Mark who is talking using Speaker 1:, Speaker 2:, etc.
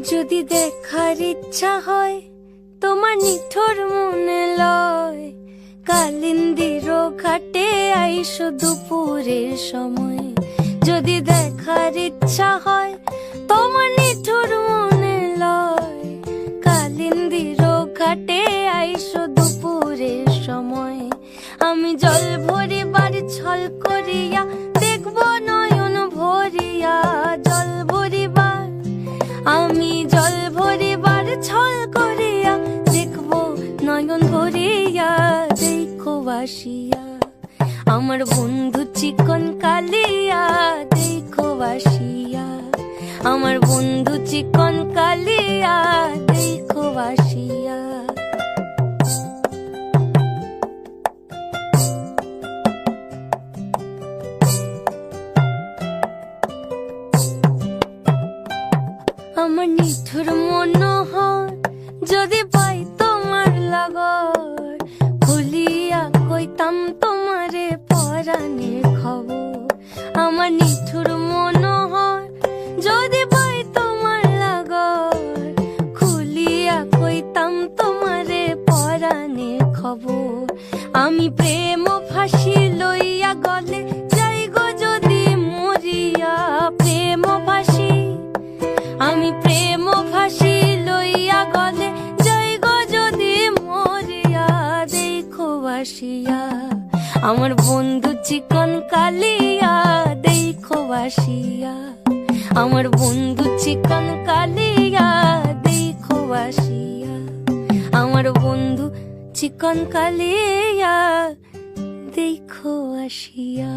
Speaker 1: যদি দেখার ইচ্ছা হয় তোমার নিঠুর মনে লয়, কালিন্দির ঘাটে আইসো দুপুরের সময়। যদি দেখার ইচ্ছা হয় তোমার নিঠুর মনে লয়, কালিন্দির ঘাটে আইসো দুপুরের সময়। আমি জল ভরিবার ছল করিয়া দেখব নয়ন ভরিয়া, জল ভরিবার আমি জল ভরিবার ছল করিয়া দেখব নয়ন ভরিয়া। দেখো বাসিয়া আমার বন্ধু চিকন কালিয়া, দেখো বাসিয়া আমার বন্ধু চিকন কালিয়া, দেখো বাসিয়া। আমার নিঠুর মনোহর যদি পাই তোমার লাগর, খুলিয়া কইতাম তোমারে পরাণের খবর। আমার নিঠুর মনোহর যদি পাই তোমার লাগর, খুলিয়া কইতাম তোমারে পরাণের খবর। আমি প্রেম ফাঁসি লইয়া গলে যাই গো যদি মরিয়া, প্রেম ফাঁসি আমি প্রেম ফাঁসি লইয়া গলে যাই গো যদি মরিয়া। দেখো বাসিয়া আমার বন্ধু চিকন কালিয়া, দেখো বাসিয়া আমার বন্ধু চিকন কালিয়া, দেখো বাসিয়া আমার বন্ধু চিকন কালিয়া, দেখো আসিয়া।